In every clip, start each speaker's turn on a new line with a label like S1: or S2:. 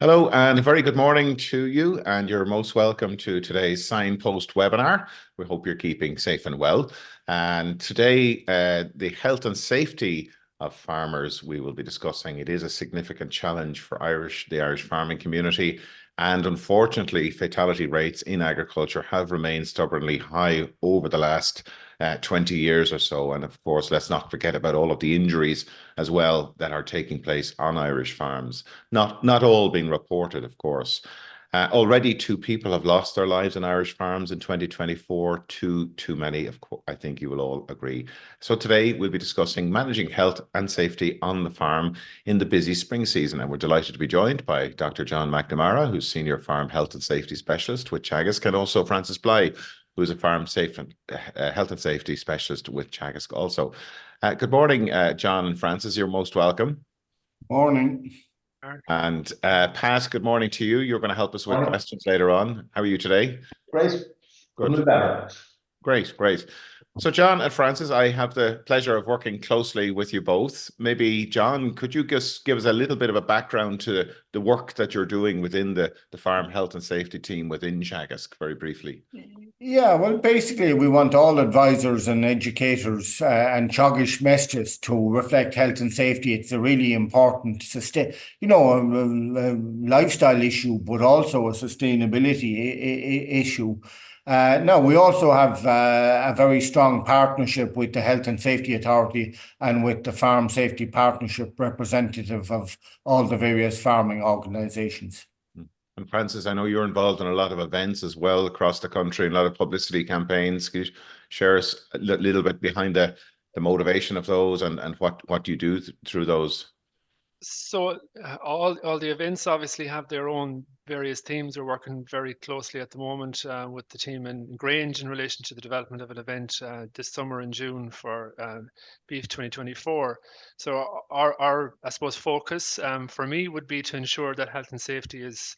S1: Hello and a very good morning to you, and you're most welcome to today's Signpost webinar. We hope you're keeping safe and well. And today, the health and safety of farmers we will be discussing. It is a significant challenge for the Irish farming community, and unfortunately, fatality rates in agriculture have remained stubbornly high over the last 20 years or so. And of course, let's not forget about all of the injuries as well that are taking place on Irish farms. Not all being reported, of course. Already 2 people have lost their lives in Irish farms in 2024. Too many, of course, I think you will all agree. So today we'll be discussing managing health and safety on the farm in the busy spring season. And we're delighted to be joined by Dr. John McNamara, who's Senior Farm Health and Safety Specialist with Teagasc, and also Francis Bligh, who's a farm health and safety specialist with Teagasc also. Good morning, John and Francis. You're most welcome.
S2: Morning.
S1: And Pat, good morning to you. You're going to help us with questions later on. How are you today?
S3: Great.
S1: Good.
S3: Better.
S1: Great. So John and Francis, I have the pleasure of working closely with you both. Maybe John, could you just give us a little bit of a background to the work that you're doing within the farm health and safety team within Teagasc, very briefly?
S2: Yeah, well, basically, we want all advisors and educators and Teagasc messages to reflect health and safety. It's a really important, lifestyle issue, but also a sustainability issue. Now, we also have a very strong partnership with the Health and Safety Authority and with the Farm Safety Partnership, representative of all the various farming organisations.
S1: And Francis, I know you're involved in a lot of events as well across the country, a lot of publicity campaigns. Could you share us a little bit behind the motivation of those and what you do through those?
S4: So all the events obviously have their own various teams. We're working very closely at the moment with the team in Grange in relation to the development of an event this summer in June for Beef 2024. So our I suppose focus for me would be to ensure that health and safety is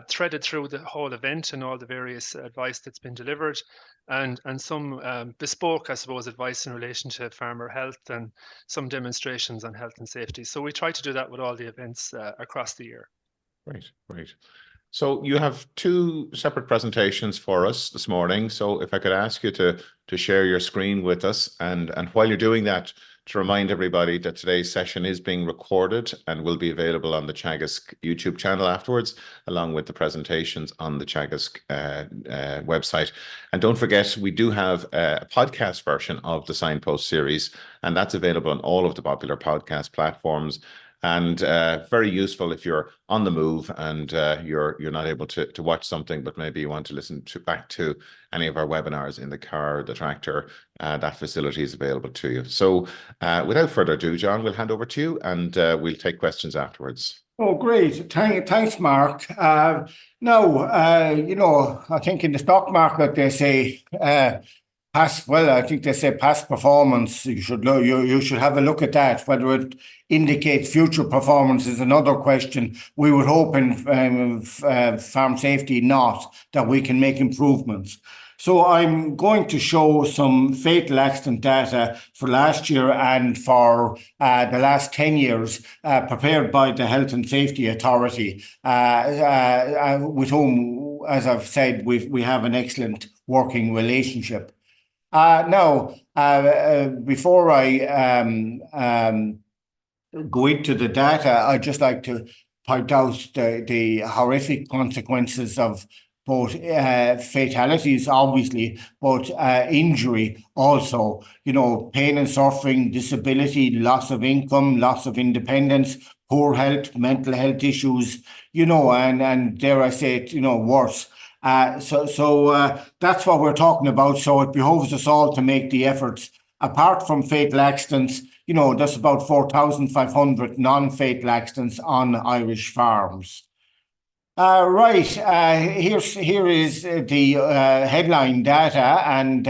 S4: threaded through the whole event and all the various advice that's been delivered, and some bespoke, I suppose, advice in relation to farmer health and some demonstrations on health and safety. So we try to do that with all the events across the year.
S1: Great. So you have 2 separate presentations for us this morning. So if I could ask you to share your screen with us, and while you're doing that, to remind everybody that today's session is being recorded and will be available on the Teagasc YouTube channel afterwards, along with the presentations on the Teagasc website. And don't forget, we do have a podcast version of the Signpost series, and that's available on all of the popular podcast platforms. And very useful if you're on the move and you're not able to watch something, but maybe you want to listen back to any of our webinars in the car, the tractor. That facility is available to you. So without further ado, John, we'll hand over to you, and we'll take questions afterwards.
S2: Oh, great. Thanks, Mark. I think in the stock market they say I think they say past performance. You should have a look at that. Whether it indicates future performance is another question. We would hope in farm safety not, that we can make improvements. So I'm going to show some fatal accident data for last year and for the last 10 years, prepared by the Health and Safety Authority, with whom, as I've said, we have an excellent working relationship. Before I go into the data, I'd just like to point out the horrific consequences of both fatalities, obviously, but injury also. Pain and suffering, disability, loss of income, loss of independence, poor health, mental health issues, and dare I say it, worse. So that's what we're talking about. So it behoves us all to make the efforts. Apart from fatal accidents, there's about 4,500 non-fatal accidents on Irish farms. Here is the headline data, and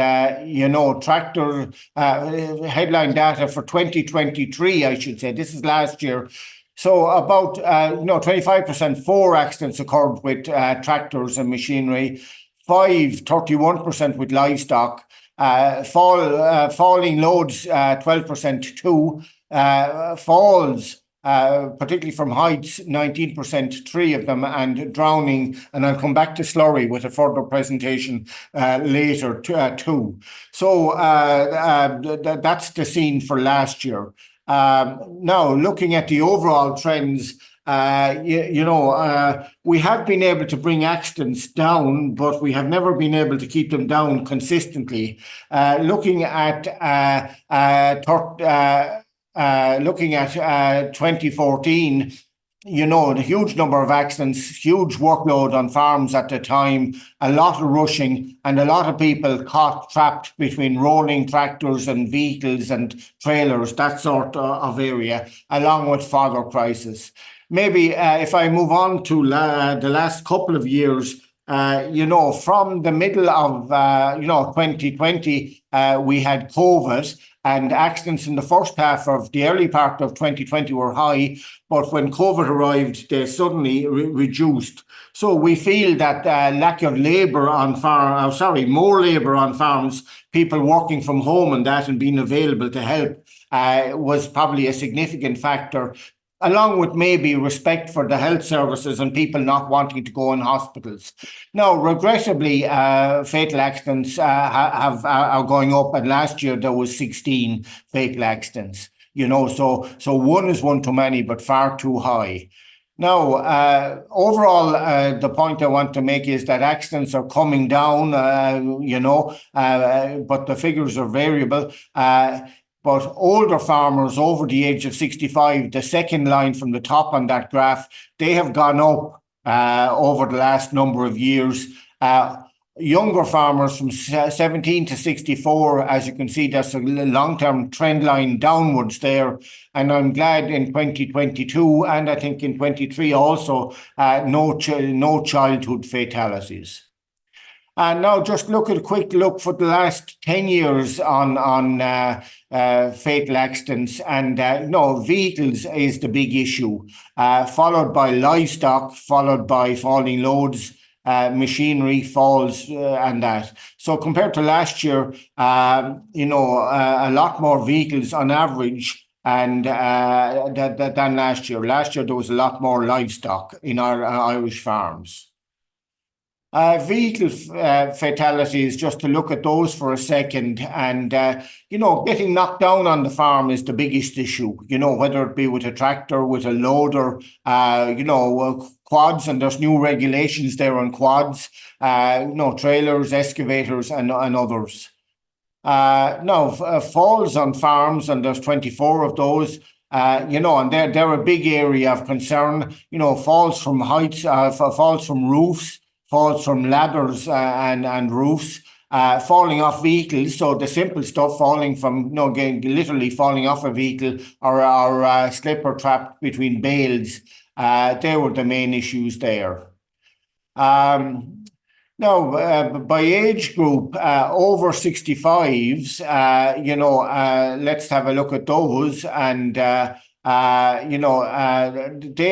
S2: tractor headline data for 2023, I should say. This is last year. So about 25%, 4 accidents occurred with tractors and machinery, 31% with livestock, falling loads 12%, 2 falls particularly from heights, 19%, 3 of them, and drowning. And I'll come back to slurry with a further presentation later too. So that's the scene for last year. Now, looking at the overall trends, we have been able to bring accidents down, but we have never been able to keep them down consistently. Looking at 2014, the huge number of accidents, huge workload on farms at the time, a lot of rushing, and a lot of people caught trapped between rolling tractors and vehicles and trailers, that sort of area, along with fodder crisis. Maybe if I move on to the last couple of years, from the middle of 2020, we had COVID, and accidents in the first half of the early part of 2020 were high, but when COVID arrived, they suddenly reduced. So we feel that lack of labour on more labour on farms, people working from home and being available to help was probably a significant factor, along with maybe respect for the health services and people not wanting to go in hospitals. Now, regrettably, fatal accidents are going up, and last year there was 16 fatal accidents. So one is one too many, but far too high. Now, overall, the point I want to make is that accidents are coming down, but the figures are variable. But older farmers over the age of 65, the second line from the top on that graph, they have gone up over the last number of years. Younger farmers from 17 to 64, as you can see, there's a long-term trend line downwards there. And I'm glad in 2022, and I think in 23 also, no childhood fatalities. And now just look at a quick look for the last 10 years on fatal accidents. And vehicles is the big issue, followed by livestock, followed by falling loads, machinery falls, and that. So compared to last year, a lot more vehicles on average and than last year. Last year there was a lot more livestock in our Irish farms. Vehicle fatalities, just to look at those for a second, and getting knocked down on the farm is the biggest issue, whether it be with a tractor, with a loader, quads, and there's new regulations there on quads, trailers, excavators, and others. Falls on farms, and there's 24 of those. And they're a big area of concern. Falls from heights, falls from roofs, falls from ladders and roofs, falling off vehicles. So the simple stuff, falling from, literally falling off a vehicle, or slip or trapped between bales. They were the main issues there. Now, by age group, over 65s, let's have a look at those. And they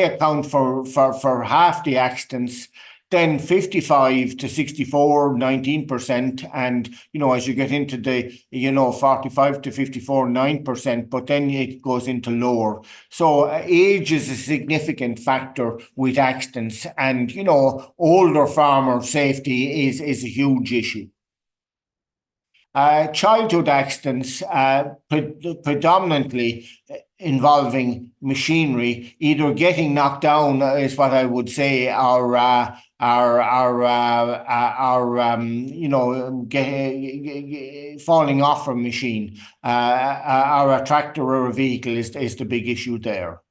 S2: account for half the accidents. Then 55 to 64, 19%. And, as you get into the, 45 to 54, 9%, but then it goes into lower. So age is a significant factor with accidents. And, older farmer safety is a huge issue. Childhood accidents, predominantly involving machinery, either getting knocked down is what I would say, or falling off a machine, or a tractor or a vehicle is the big issue there.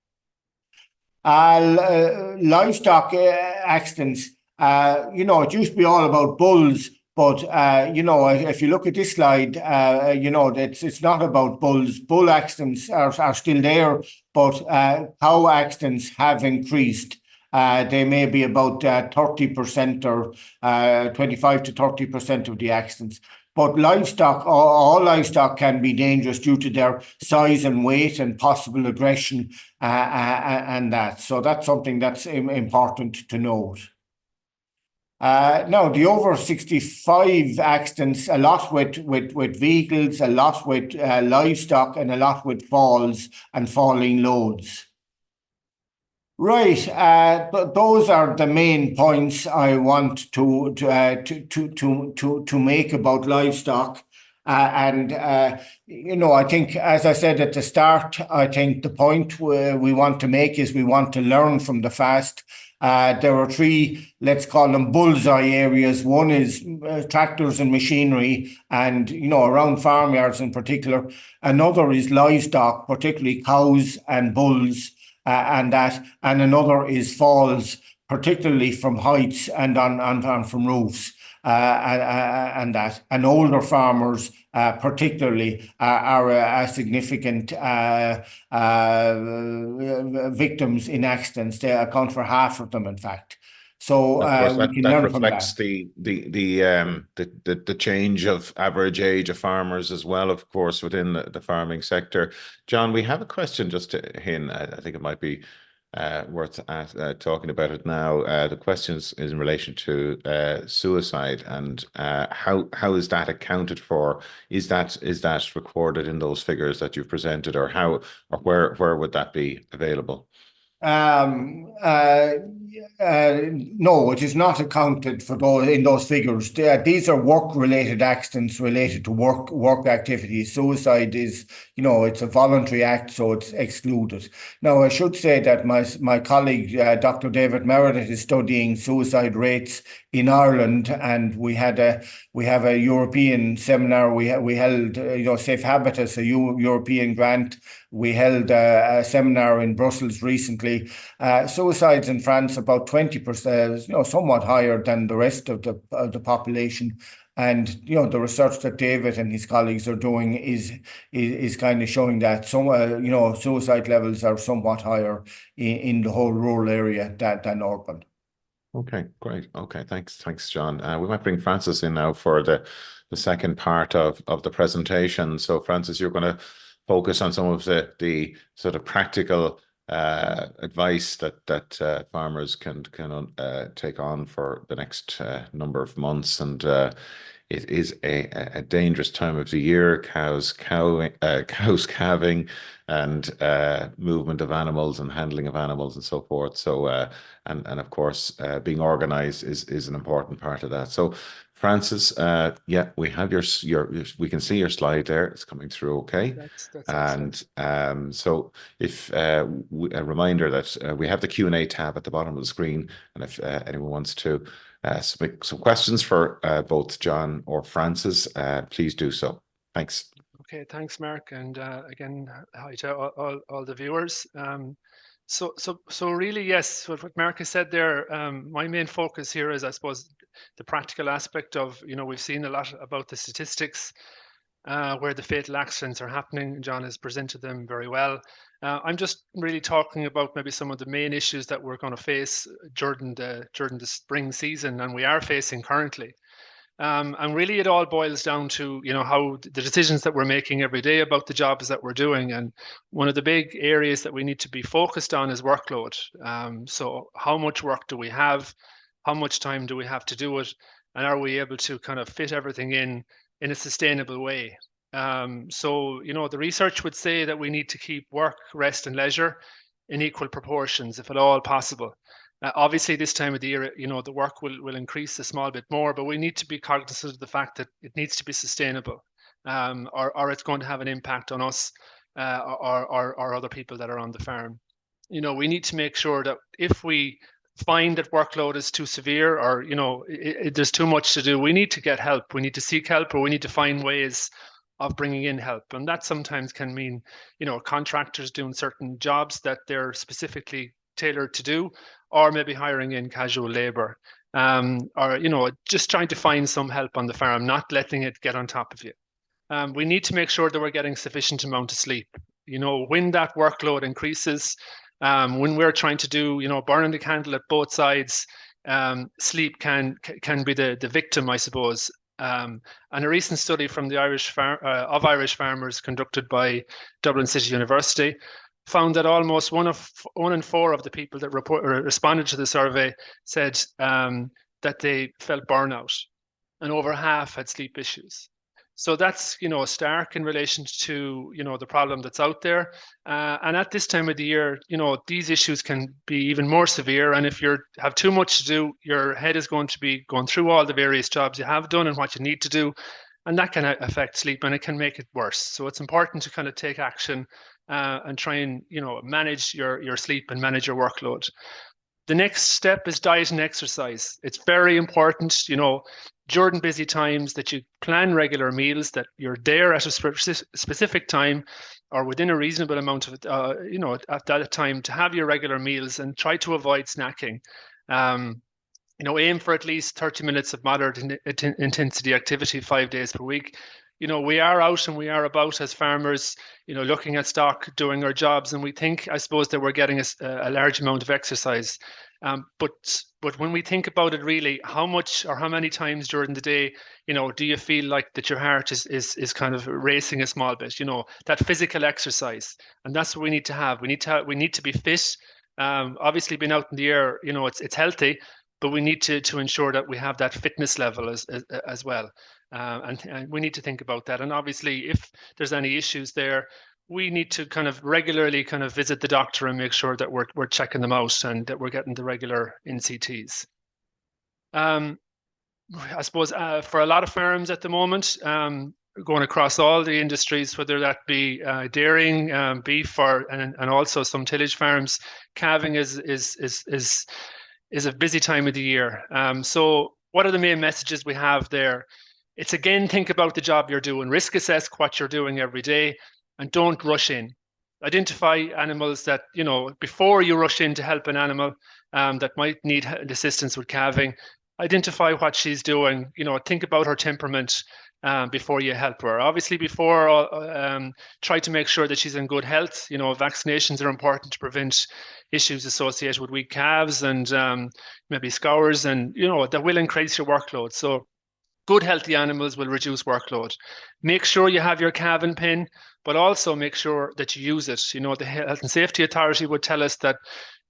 S2: Livestock accidents, it used to be all about bulls. But, if you look at this slide, it's not about bulls. Bull accidents are still there, but cow accidents have increased. They may be about 30% or 25 to 30% of the accidents. But livestock, all livestock can be dangerous due to their size and weight and possible aggression and that. So that's something that's important to note. Now, the over 65 accidents, a lot with vehicles, a lot with livestock, and a lot with falls and falling loads. Right. Those are the main points I want to make about livestock. And I think, as I said at the start, I think the point we want to make is we want to learn from the past. There are three, let's call them bullseye areas. One is tractors and machinery, and around farmyards in particular. Another is livestock, particularly cows and bulls. And another is falls, particularly from heights and on from roofs. And older farmers, particularly, are significant victims in accidents. They account for half of them, in fact. So
S1: Of course,
S2: we can
S1: that
S2: learn from
S1: reflects
S2: that.
S1: the change of average age of farmers as well, of course, within the farming sector. John, we have a question just to hint. I think it might be worth talking about it now. The question is in relation to suicide, and how is that accounted for? Is that recorded in those figures that you've presented, or where would that be available?
S2: Um, uh, no, it is not accounted for in those figures. These are work-related accidents related to work activities. Suicide is, it's a voluntary act, so it's excluded. Now, I should say that my colleague, Dr. David Meredith, is studying suicide rates in Ireland, and we have a European seminar. We held, Safe Habitus, a European grant. We held a seminar in Brussels recently. Suicides in France about 20%, somewhat higher than the rest of the population. And the research that David and his colleagues are doing is kind of showing that suicide levels are somewhat higher in the whole rural area than urban.
S1: Okay, great. Okay, thanks, John. We might bring Francis in now for the second part of the presentation. So, Francis, you're going to focus on some of the sort of practical advice that farmers can take on for the next number of months, and it is a dangerous time of the year. Cows calving, and movement of animals and handling of animals and so forth. So and of course being organized is an important part of that. So Francis, yeah, we have we can see your slide there. It's coming through okay.
S4: That's excellent.
S1: And so if a reminder that we have the Q&A tab at the bottom of the screen, and if anyone wants to submit some questions for both John or Francis, please do so. Thanks.
S4: Okay, thanks, Mark, and again, hi to all the viewers. So really, yes, what Mark has said there. My main focus here is, I suppose, the practical aspect of, we've seen a lot about the statistics where the fatal accidents are happening. John has presented them very well. I'm just really talking about maybe some of the main issues that we're going to face during the spring season, and we are facing currently. And really, it all boils down to, how the decisions that we're making every day about the jobs that we're doing. And one of the big areas that we need to be focused on is workload. So how much work do we have? How much time do we have to do it? And are we able to kind of fit everything in a sustainable way? So, the research would say that we need to keep work, rest, and leisure in equal proportions, if at all possible. Obviously, this time of the year, the work will increase a small bit more, but we need to be cognizant of the fact that it needs to be sustainable, or it's going to have an impact on us or other people that are on the farm. We need to make sure that if we find that workload is too severe, or there's too much to do, we need to get help. We need to seek help, or we need to find ways of bringing in help. And that sometimes can mean, contractors doing certain jobs that they're specifically tailored to do, or maybe hiring in casual labor, or just trying to find some help on the farm, not letting it get on top of you. We need to make sure that we're getting sufficient amount of sleep. When that workload increases, when we're trying to do, burning the candle at both sides, sleep can be the victim, I suppose. And a recent study from the Irish farmers conducted by Dublin City University found that almost one in four of the people that responded to the survey said that they felt burnout, and over half had sleep issues. So that's, stark in relation to, the problem that's out there. And at this time of the year, these issues can be even more severe. And if you have too much to do, your head is going to be going through all the various jobs you have done and what you need to do. And that can affect sleep, and it can make it worse. So it's important to kind of take action and try and, manage your sleep and manage your workload. The next step is diet and exercise. It's very important, during busy times, that you plan regular meals, that you're there at a specific time or within a reasonable amount of, at that time, to have your regular meals, and try to avoid snacking. Aim for at least 30 minutes of moderate intensity activity 5 days per week. We are out and we are about as farmers, looking at stock, doing our jobs, and we think, I suppose, that we're getting a large amount of exercise. But when we think about it, really, how much or how many times during the day, do you feel like that your heart is kind of racing a small bit? That physical exercise, and that's what we need to have. We need to be fit. Obviously, being out in the air, it's healthy, but we need to ensure that we have that fitness level as well. And we need to think about that. And obviously, if there's any issues there, we need to kind of regularly kind of visit the doctor and make sure that we're checking them out and that we're getting the regular NCTs. I suppose for a lot of farms at the moment, going across all the industries, whether that be dairying, beef, and also some tillage farms, calving is a busy time of the year. So what are the main messages we have there? It's, again, think about the job you're doing, risk assess what you're doing every day, and don't rush in. Identify animals that, before you rush in to help an animal that might need assistance with calving, identify what she's doing, think about her temperament before you help her. Obviously, before, try to make sure that she's in good health. Vaccinations are important to prevent issues associated with weak calves and maybe scours, and, that will increase your workload. So good healthy animals will reduce workload. Make sure you have your calving pen, but also make sure that you use it. The Health and Safety Authority would tell us that,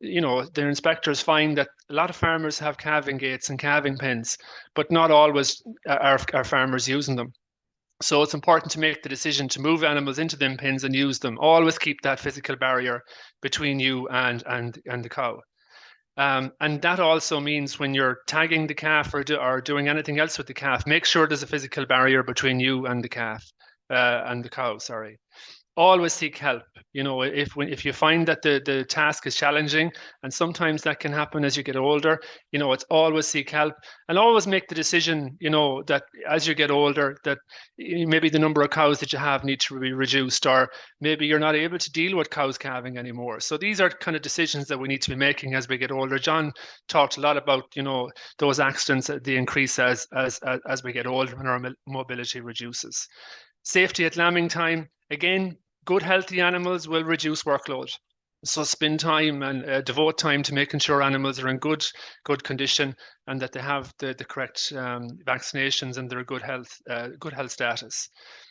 S4: their inspectors find that a lot of farmers have calving gates and calving pens, but not always are farmers using them. So it's important to make the decision to move animals into them pens and use them. Always keep that physical barrier between you and the cow. And that also means when you're tagging the calf or doing anything else with the calf, make sure there's a physical barrier between you and the calf, and the cow, sorry. Always seek help. If you find that the task is challenging, and sometimes that can happen as you get older, it's always seek help, and always make the decision, that as you get older, that maybe the number of cows that you have need to be reduced, or maybe you're not able to deal with cows calving anymore. So these are kind of decisions that we need to be making as we get older. John talked a lot about, those accidents, the increase as we get older and our mobility reduces. Safety at lambing time, again, good healthy animals will reduce workload. So spend time and devote time to making sure animals are in good condition, and that they have the correct vaccinations and their good health status.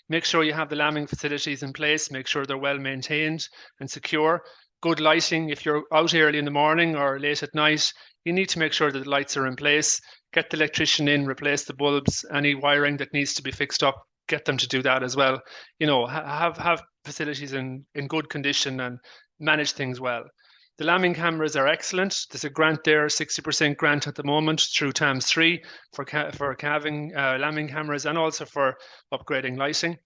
S4: Make sure you have the lambing facilities in place. Make sure they're well maintained and secure. Good lighting. If you're out early in the morning or late at night, you need to make sure that the lights are in place. Get the electrician in, replace the bulbs, any wiring that needs to be fixed up, get them to do that as well. Have facilities in good condition and manage things well. The lambing cameras are excellent. There's a grant there, 60% grant at the moment through TAMS 3 for calving lambing cameras, and also for upgrading lighting.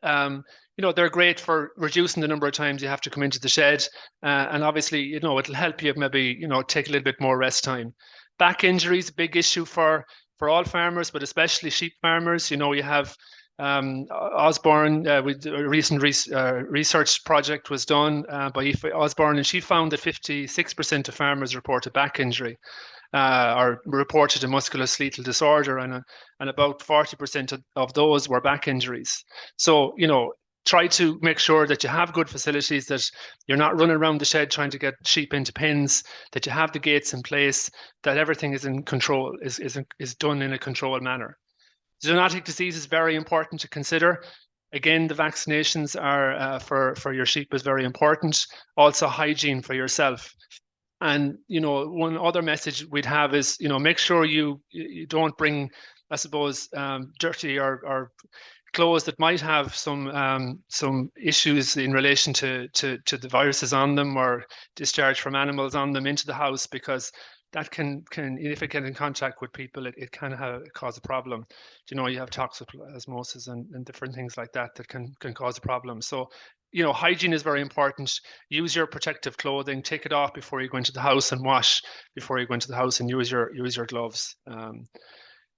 S4: They're great for reducing the number of times you have to come into the shed, and obviously, it'll help you maybe, take a little bit more rest time. Back injuries, a big issue for all farmers, but especially sheep farmers. You have Osborne, with a recent research project was done by Osborne, and she found that 56% of farmers reported back injury or reported a musculoskeletal disorder, and about 40% of those were back injuries. So, try to make sure that you have good facilities, that you're not running around the shed trying to get sheep into pens, that you have the gates in place, that everything is in control, is done in a controlled manner. Zoonotic disease is very important to consider. Again, the vaccinations are for your sheep is very important. Also, hygiene for yourself. And one other message we'd have is make sure you don't bring, I suppose, dirty or clothes that might have some issues in relation to the viruses on them or discharge from animals on them into the house, because that can if it get in contact with people, it can cause a problem. You know, you have toxoplasmosis and different things like that that can cause a problem. So, you know, hygiene is very important. Use your protective clothing. Take it off before you go into the house, and wash before you go into the house, and use your gloves.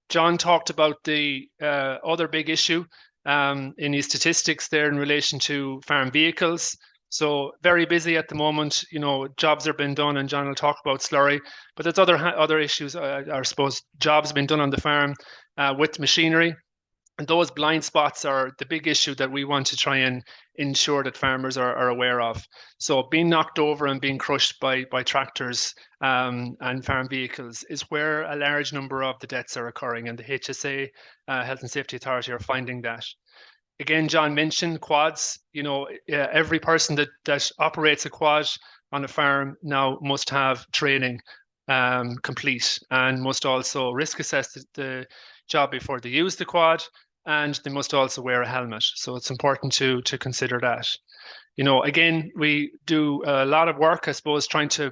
S4: John talked about the other big issue in his statistics there in relation to farm vehicles. So very busy at the moment. You know, jobs are being done, and John will talk about slurry. But there's other issues. I suppose jobs being done on the farm with machinery. And those blind spots are the big issue that we want to try and ensure that farmers are aware of. So being knocked over and being crushed by tractors and farm vehicles is where a large number of the deaths are occurring, and the HSA, Health and Safety Authority, are finding that. Again, John mentioned quads. You know, every person that operates a quad on a farm now must have training complete, and must also risk assess the job before they use the quad, and they must also wear a helmet. So it's important to consider that. You know, again, we do a lot of work, I suppose, trying to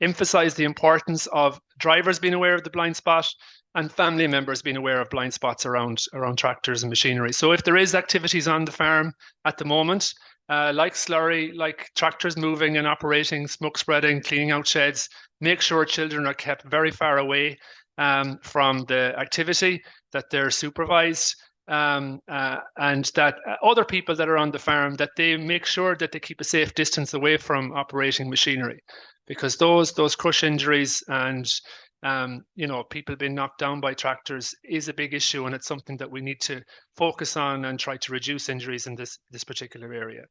S4: emphasize the importance of drivers being aware of the blind spot and family members being aware of blind spots around tractors and machinery. So if there is activities on the farm at the moment, like slurry, like tractors moving and operating, smoke spreading, cleaning out sheds, make sure children are kept very far away from the activity, that they're supervised, and that other people that are on the farm, that they make sure that they keep a safe distance away from operating machinery, because those crush injuries and you know, people being knocked down by tractors is a big issue, and it's something that we need to focus on and try to reduce injuries in this particular area.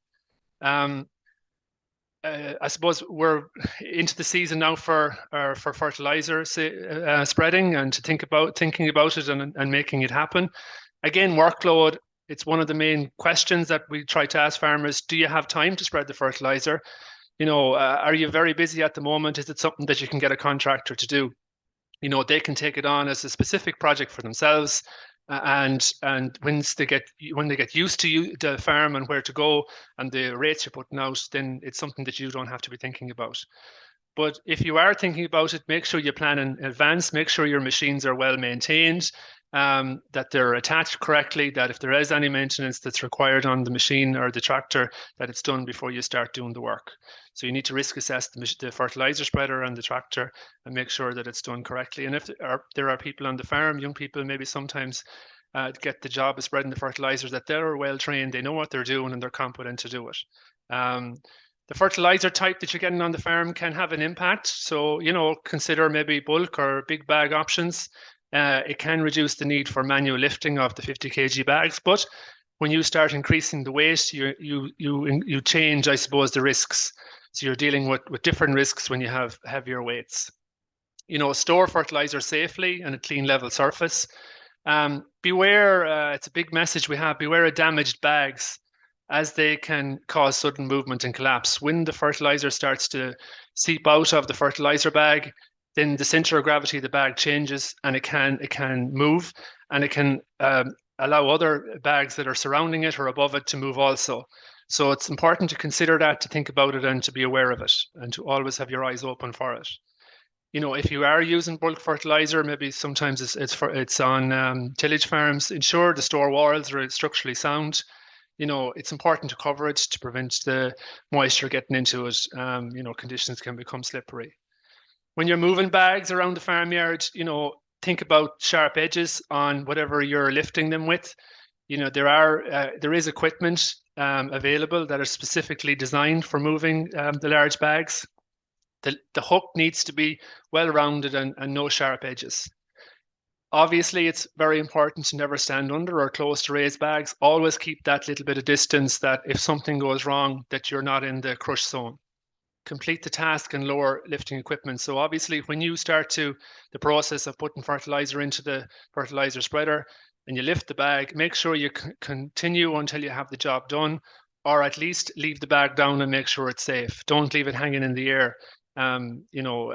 S4: I suppose we're into the season now for fertilizer spreading, and to thinking about it and making it happen. Again, workload, it's one of the main questions that we try to ask farmers. Do you have time to spread the fertilizer? You know, are you very busy at the moment? Is it something that you can get a contractor to do? You know, they can take it on as a specific project for themselves. And when they get used to the farm and where to go and the rates you're putting out, then it's something that you don't have to be thinking about. But if you are thinking about it, make sure you plan in advance. Make sure your machines are well maintained, that they're attached correctly, that if there is any maintenance that's required on the machine or the tractor, that it's done before you start doing the work. So you need to risk assess the fertilizer spreader and the tractor and make sure that it's done correctly. And if there are people on the farm, young people maybe sometimes get the job of spreading the fertilizers, that they're well trained, they know what they're doing, and they're competent to do it. The fertilizer type that you're getting on the farm can have an impact. So, you know, consider maybe bulk or big bag options. It can reduce the need for manual lifting of the 50 kg bags, but when you start increasing the weight, you change, I suppose, the risks. So you're dealing with different risks when you have heavier weights. You know, store fertilizer safely and a clean level surface. Beware, it's a big message we have, beware of damaged bags, as they can cause sudden movement and collapse. When the fertilizer starts to seep out of the fertilizer bag, then the center of gravity of the bag changes, and it can move, and it can allow other bags that are surrounding it or above it to move also. So it's important to consider that, to think about it, and to be aware of it, and to always have your eyes open for it. You know, if you are using bulk fertilizer, maybe sometimes it's on tillage farms, ensure the store walls are structurally sound. You know, it's important to cover it to prevent the moisture getting into it. You know, conditions can become slippery. When you're moving bags around the farmyard, you know, think about sharp edges on whatever you're lifting them with. You know, there is equipment available that are specifically designed for moving the large bags. The hook needs to be well rounded and no sharp edges. Obviously, it's very important to never stand under or close to raised bags. Always keep that little bit of distance, that if something goes wrong, that you're not in the crush zone. Complete the task and lower lifting equipment. So obviously, when you start the process of putting fertilizer into the fertilizer spreader and you lift the bag, make sure you continue until you have the job done, or at least leave the bag down and make sure it's safe. Don't leave it hanging in the air. You know,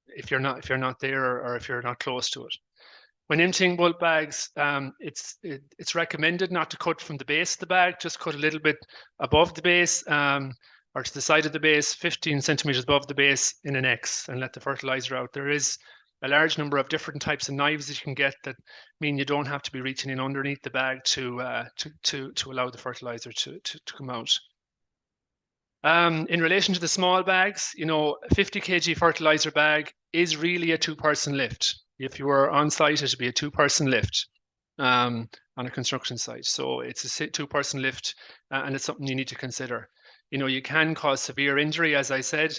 S4: if you're not there, or if you're not close to it. When emptying bulk bags, it's recommended not to cut from the base of the bag, just cut a little bit above the base, or to the side of the base, 15 centimeters above the base in an X, and let the fertilizer out. There is a large number of different types of knives that you can get that mean you don't have to be reaching in underneath the bag to allow the fertilizer to come out. In relation to the small bags, a 50 kg fertilizer bag is really a two-person lift. If you were on site, it would be a two-person lift on a construction site. So it's a two-person lift, and it's something you need to consider. You can cause severe injury, as I said.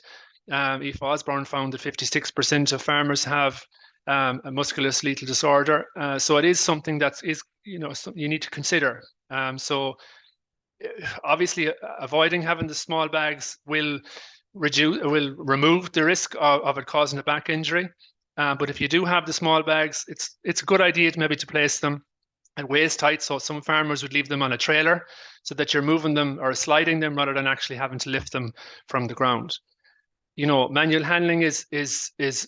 S4: Aoife Osborne found that 56% of farmers have a musculoskeletal disorder. So it is something that is, something you need to consider. So obviously, avoiding having the small bags will remove the risk of it causing a back injury. But if you do have the small bags, it's a good idea to place them at waist height. So some farmers would leave them on a trailer so that you're moving them or sliding them rather than actually having to lift them from the ground. Manual handling is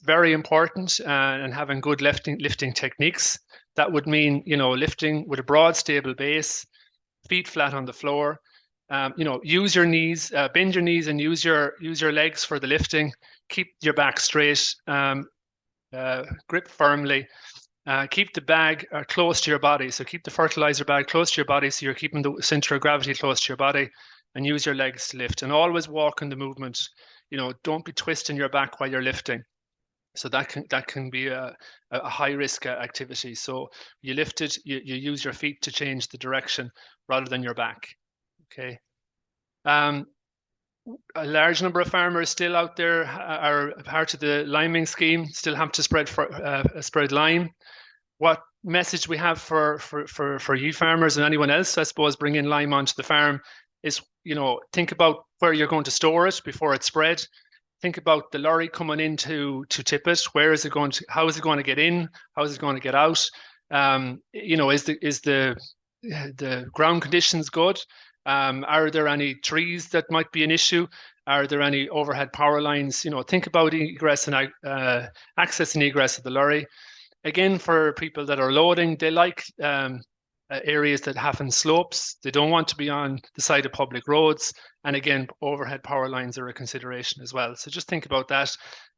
S4: very important, and having good lifting techniques. That would mean, lifting with a broad, stable base, feet flat on the floor. Use your knees, bend your knees, and use your legs for the lifting. Keep your back straight. Grip firmly. Keep the bag close to your body. So keep the fertilizer bag close to your body, so you're keeping the center of gravity close to your body, and use your legs to lift. And always walk in the movement. Don't be twisting your back while you're lifting. So that can be a high risk activity. So you lift it, you use your feet to change the direction rather than your back. Okay. A large number of farmers still out there are part of the liming scheme, still have to spread lime. What message we have for you farmers and anyone else, I suppose, bringing lime onto the farm is, think about where you're going to store it before it's spread. Think about the lorry coming in to tip it. Where is it going to? How is it going to get in? How is it going to get out? Is the ground conditions good? Are there any trees that might be an issue? Are there any overhead power lines? Think about egress and access and egress of the lorry. Again, for people that are loading, they like areas that have slopes. They don't want to be on the side of public roads. And again, overhead power lines are a consideration as well. So just think about that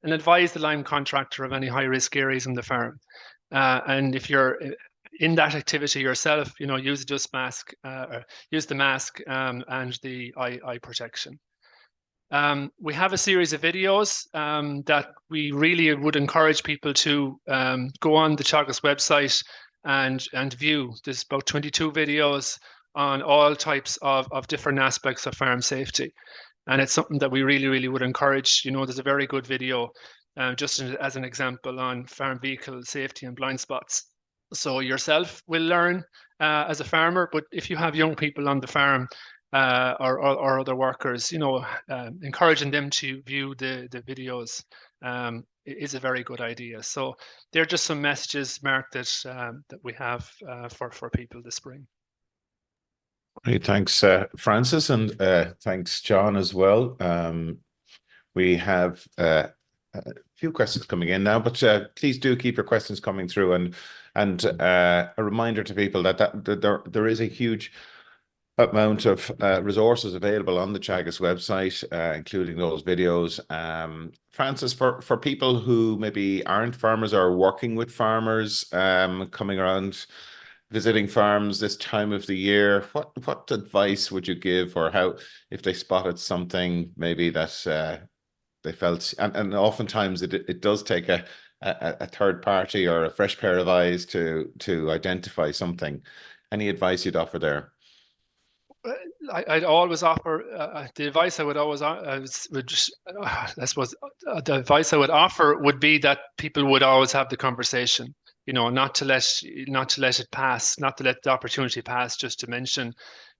S4: and advise the lime contractor of any high risk areas on the farm. And if you're in that activity yourself, use a dust mask, use the mask and the eye protection. We have a series of videos that we really would encourage people to go on the Teagasc website and view. There's about 22 videos on all types of different aspects of farm safety. And it's something that we really, really would encourage. There's a very good video, just as an example, on farm vehicle safety and blind spots. So yourself will learn as a farmer, but if you have young people on the farm or other workers, encouraging them to view the videos is a very good idea. So they're just some messages, Mark, that we have for people this spring.
S1: Great, thanks, Francis, and thanks, John, as well. We have a few questions coming in now, but please do keep your questions coming through. And a reminder to people that there is a huge amount of resources available on the Teagasc website, including those videos. Francis, for people who maybe aren't farmers or working with farmers, coming around visiting farms this time of the year, what advice would you give, or how, if they spotted something maybe that they felt, and oftentimes it does take a third party or a fresh pair of eyes to identify something. Any advice you'd offer there?
S4: I'd always offer the advice I would always I suppose the advice I would offer would be that people would always have the conversation. Not to let it pass, not to let the opportunity pass, just to mention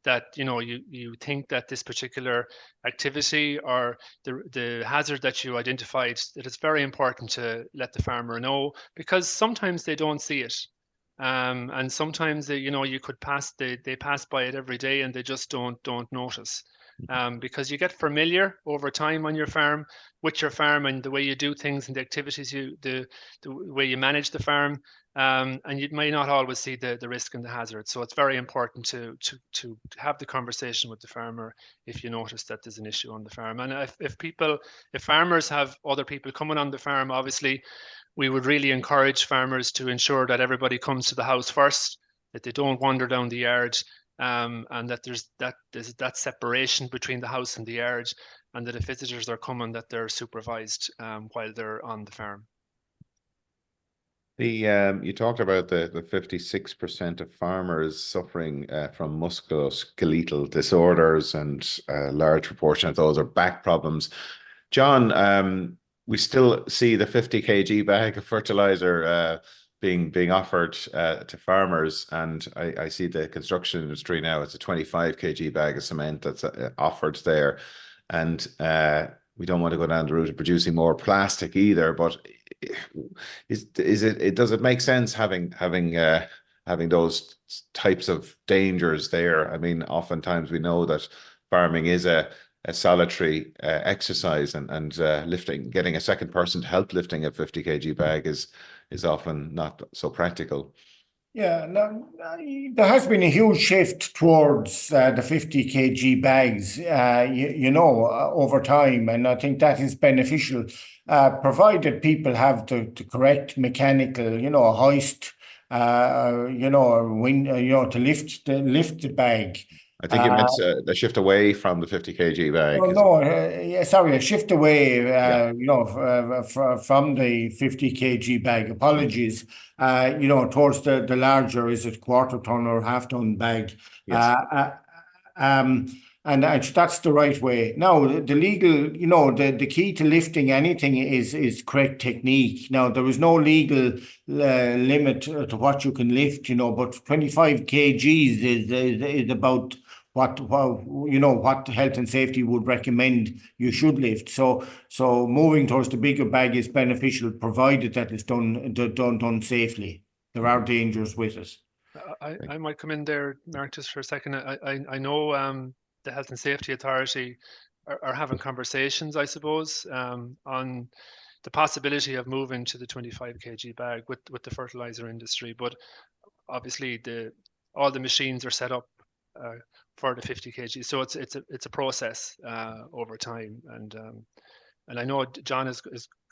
S4: that you think that this particular activity or the hazard that you identified, that it's very important to let the farmer know, because sometimes they don't see it. And sometimes they, you could pass, they pass by it every day and they just don't notice. because you get familiar over time on your farm with your farm and the way you do things and the activities the way you manage the farm. And you may not always see the risk and the hazard. So it's very important to have the conversation with the farmer if you notice that there's an issue on the farm. And if farmers have other people coming on the farm, obviously we would really encourage farmers to ensure that everybody comes to the house first, that they don't wander down the yard, and that there's that separation between the house and the yard, and that if visitors are coming, that they're supervised while they're on the farm.
S1: You talked about the 56% of farmers suffering from musculoskeletal disorders, and a large proportion of those are back problems. John, we still see the 50 kg bag of fertilizer being offered to farmers, and I see the construction industry now, it's a 25 kg bag of cement that's offered there, and we don't want to go down the route of producing more plastic either, but does it make sense having those types of dangers there? I mean, oftentimes we know that farming is a solitary exercise, and getting a second person to help lifting a 50 kg bag is often not so practical.
S2: Yeah, no, there has been a huge shift towards the 50 kg bags, over time, and I think that is beneficial, provided people have the correct mechanical, hoist, to lift the bag.
S1: I think you meant a shift away from the 50 kg bag.
S2: Sorry, a shift away,
S1: Yeah.
S2: from the 50 kg bag. Apologies. Towards the larger, is it quarter ton or half ton bag?
S1: Yes.
S2: And that's the right way. Now, the legal, the key to lifting anything is correct technique. Now, there is no legal limit to what you can lift, but 25 kgs is about what health and safety would recommend you should lift. So moving towards the bigger bag is beneficial, provided that it's done safely. There are dangers with it.
S4: I might come in there, Mark, just for a second. I know the Health and Safety Authority are having conversations, I suppose, on the possibility of moving to the 25 kg bag with the fertilizer industry. But obviously, all the machines are set up for the 50 kg, so it's a process over time. And I know John is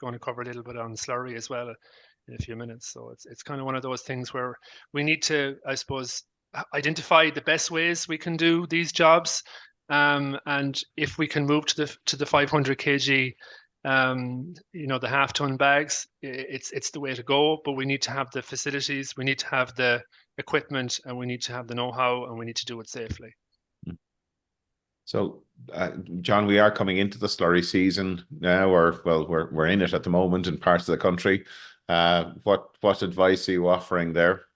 S4: going to cover a little bit on slurry as well in a few minutes. So it's kind of one of those things where we need to, I suppose, identify the best ways we can do these jobs, and if we can move to the 500 kg, the half-ton bags, it's the way to go. But we need to have the facilities, we need to have the equipment, and we need to have the know-how, and we need to do it safely.
S1: So, John, we are coming into the slurry season now, or well, we're in it at the moment in parts of the country. What advice are you offering there?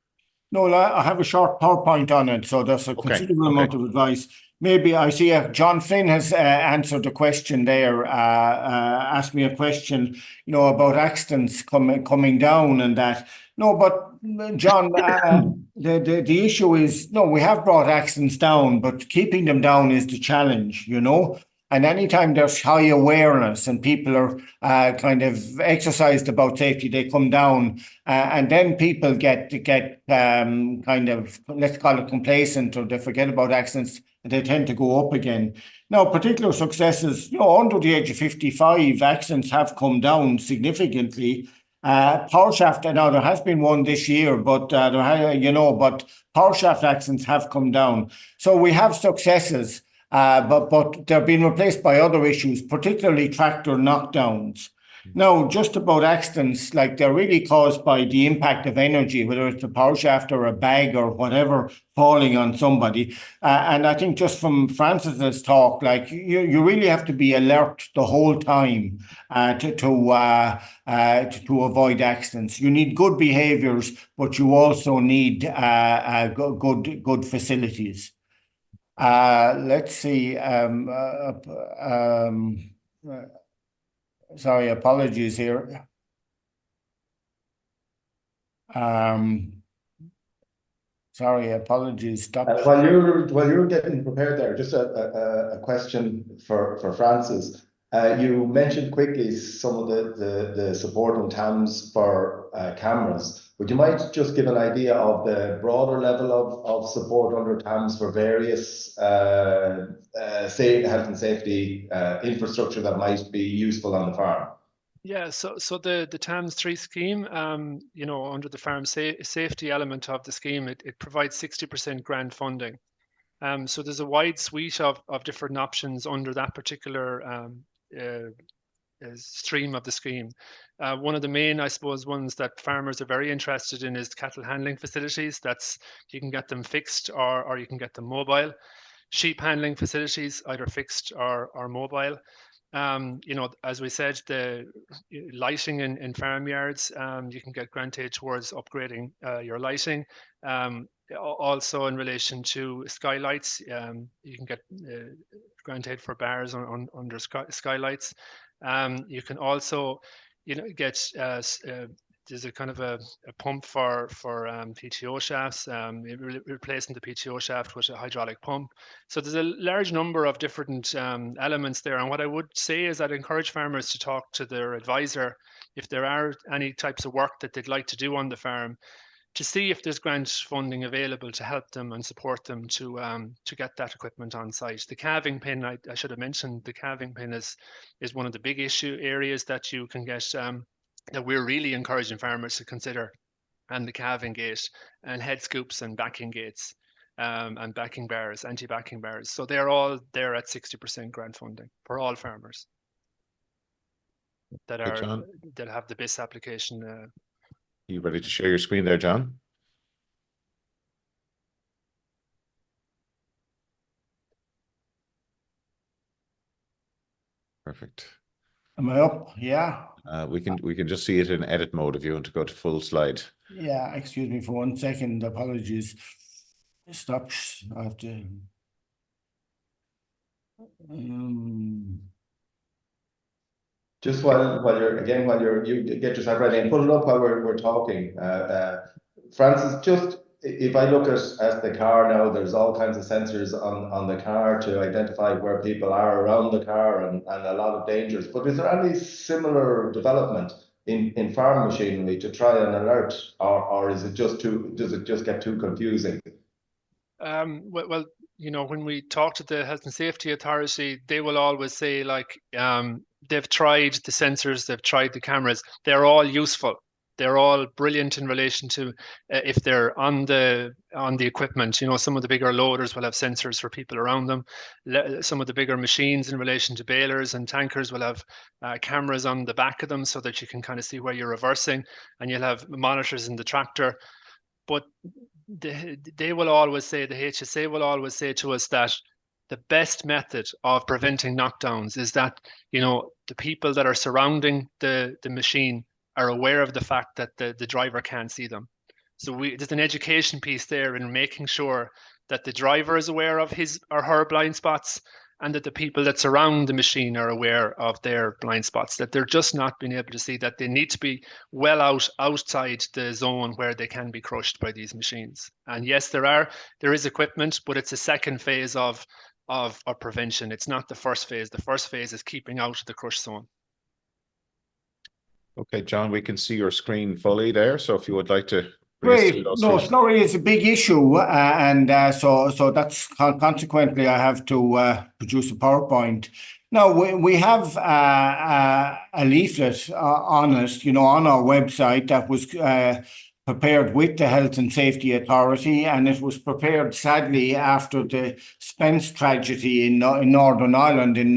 S2: No, I have a short PowerPoint on it, so there's a considerable amount of advice. Maybe I see John Flynn has answered a question there, asked me a question, about accidents coming down and that. No, but John, the issue is, no, we have brought accidents down, but keeping them down is the challenge, And anytime there's high awareness and people are kind of exercised about safety, they come down, and then people get kind of, let's call it complacent, or they forget about accidents, and they tend to go up again. Now, particular successes, under the age of 55, accidents have come down significantly. Power shaft, now there has been one this year, but but power shaft accidents have come down. So we have successes. But they're being replaced by other issues, particularly tractor knockdowns. Now, just about accidents, like they're really caused by the impact of energy, whether it's a power shaft or a bag or whatever falling on somebody. And I think just from Francis's talk, like you really have to be alert the whole time to avoid accidents. You need good behaviors, but you also need good facilities. Let's see. Sorry, apologies here. Sorry, apologies. Stop.
S3: While you're getting prepared there, just a question for Francis. You mentioned quickly some of the support and TAMs for cameras. Would you mind just give an idea of the broader level of support under TAMs for various health and safety infrastructure that might be useful on the farm?
S4: Yeah, so the TAMS 3 scheme, under the farm safety element of the scheme, it provides 60% grant funding. So there's a wide suite of different options under that particular stream of the scheme. One of the main, I suppose, ones that farmers are very interested in is cattle handling facilities. You can get them fixed or you can get them mobile. Sheep handling facilities, either fixed or mobile. As we said, the lighting in farmyards, you can get granted towards upgrading your lighting. Also in relation to skylights, you can get granted for bars under skylights. You can also, get there's a kind of a pump for PTO shafts, replacing the PTO shaft with a hydraulic pump. So there's a large number of different elements there. And what I would say is I'd encourage farmers to talk to their advisor if there are any types of work that they'd like to do on the farm, to see if there's grant funding available to help them and support them to get that equipment on site. The calving pin, I should have mentioned, the calving pin is one of the big issue areas that you can get, that we're really encouraging farmers to consider, and the calving gate and head scoops and backing gates, and backing bars, anti-backing bars. So they're all there at 60% grant funding for all farmers that have the BIS application.
S1: You ready to share your screen there, John? Perfect.
S2: Am I up? Yeah.
S1: We can just see it in edit mode if you want to go to full slide.
S2: Yeah, excuse me for 1 second. Apologies. Stop. I have to.
S3: Just while you get yourself ready and put it up while we're talking, Francis, just if I look at the car now, there's all kinds of sensors on the car to identify where people are around the car and a lot of dangers. But is there any similar development in farm machinery to try and alert, or is it just does it just get too confusing?
S4: Well, when we talk to the Health and Safety Authority, they will always say, like, they've tried the sensors, they've tried the cameras, they're all useful. They're all brilliant in relation to if they're on the equipment. Some of the bigger loaders will have sensors for people around them. Some of the bigger machines in relation to balers and tankers will have cameras on the back of them so that you can kind of see where you're reversing, and you'll have monitors in the tractor. But they will always say, the HSA will always say to us that the best method of preventing knockdowns is that, the people that are surrounding the machine are aware of the fact that the driver can't see them. So there's an education piece there in making sure that the driver is aware of his or her blind spots, and that the people that surround the machine are aware of their blind spots, that they're just not being able to see, that they need to be well outside the zone where they can be crushed by these machines. And yes, there is equipment, but it's a second phase of prevention. It's not the first phase. The first phase is keeping out of the crush zone.
S1: Okay, John, we can see your screen fully there. So if you would like to.
S2: Great. No, slurry is a big issue, and so that's consequently I have to produce a PowerPoint. Now we have a leaflet on it, on our website that was prepared with the Health and Safety Authority, and it was prepared sadly after the Spence tragedy in Northern Ireland in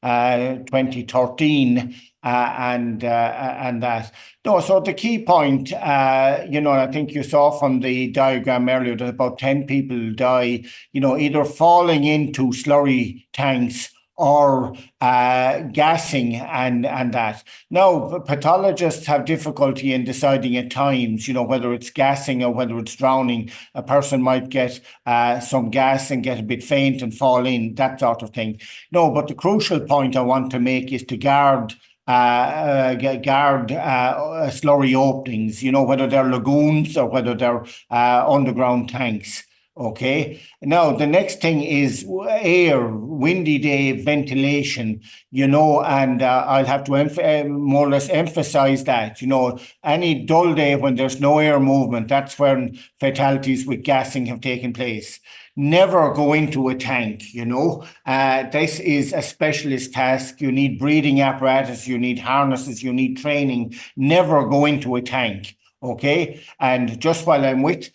S2: 2013. And that. No, so the key point, I think you saw from the diagram earlier that about 10 people die, either falling into slurry tanks or gassing and that. Now, pathologists have difficulty in deciding at times, whether it's gassing or whether it's drowning. A person might get some gas and get a bit faint and fall in, that sort of thing. No, but the crucial point I want to make is to guard guard slurry openings, whether they're lagoons or whether they're underground tanks. Okay. Now, the next thing is air, windy day, ventilation, and I'll have to more or less emphasize that, any dull day when there's no air movement, that's when fatalities with gassing have taken place. Never go into a tank, this is a specialist task. You need breathing apparatus, you need harnesses, you need training. Never go into a tank. Okay, and just while I'm with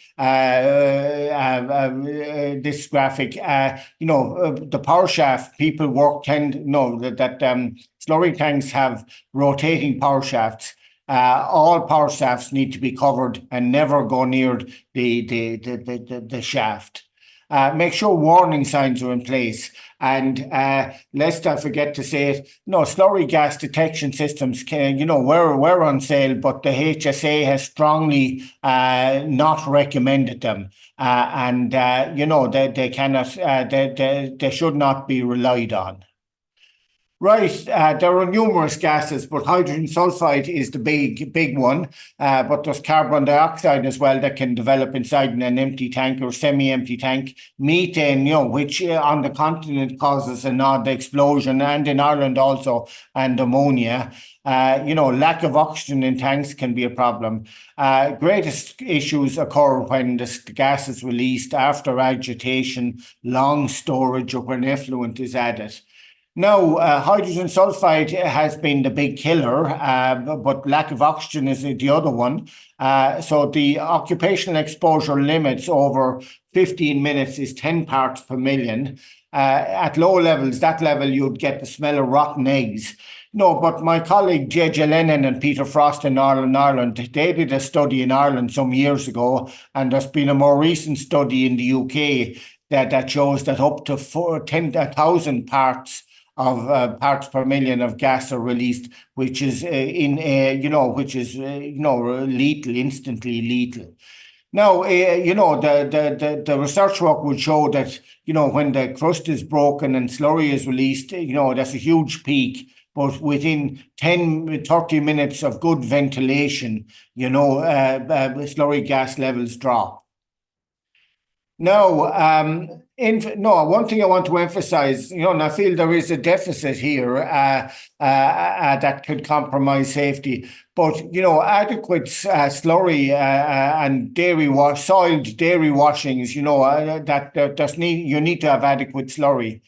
S2: this graphic, the power shaft, people tend to know that slurry tanks have rotating power shafts. All power shafts need to be covered and never go near the shaft. Make sure warning signs are in place. And lest I forget to say it, slurry gas detection systems we're on sale, but the HSA has strongly not recommended them. They cannot, they should not be relied on. Right, there are numerous gases, but hydrogen sulfide is the big one. But there's carbon dioxide as well that can develop inside an empty tank or semi-empty tank. Methane, which on the continent causes an odd explosion, and in Ireland also, and ammonia. Lack of oxygen in tanks can be a problem. Greatest issues occur when the gas is released after agitation, long storage, or when effluent is added. Now, hydrogen sulfide has been the big killer, but lack of oxygen is the other one. So the occupational exposure limits over 15 minutes is 10 parts per million. At low levels, that level, you'd get the smell of rotten eggs. No, but my colleague J.J. Lennon and Peter Frost in Ireland, they did a study in Ireland some years ago, and there's been a more recent study in the UK that shows that up to 10,000 parts per million of gas are released, which is lethal, instantly lethal. Now, the research work would show that, when the crust is broken and slurry is released, that's a huge peak. But within 30 minutes of good ventilation, slurry gas levels drop. Now, one thing I want to emphasize, and I feel there is a deficit here that could compromise safety. But adequate slurry and soiled dairy washings, you need to have adequate slurry.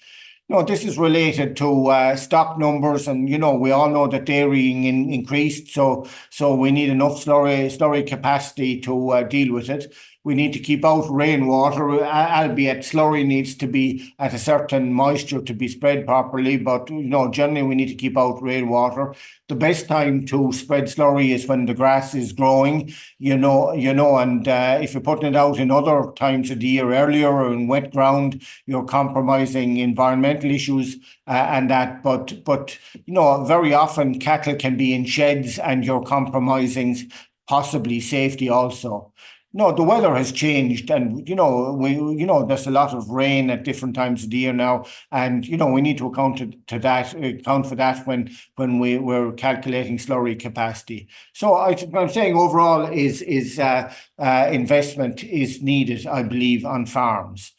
S2: This is related to stock numbers, and we all know that dairying increased, so we need enough slurry capacity to deal with it. We need to keep out rainwater, albeit slurry needs to be at a certain moisture to be spread properly, but generally we need to keep out rainwater. The best time to spread slurry is when the grass is growing, and if you're putting it out in other times of the year, earlier or in wet ground, you're compromising environmental issues and that. But very often cattle can be in sheds and you're compromising possibly safety also. No, the weather has changed, and there's a lot of rain at different times of the year now, and we need to account for that when we're calculating slurry capacity. So I'm saying overall is investment is needed, I believe, on farms.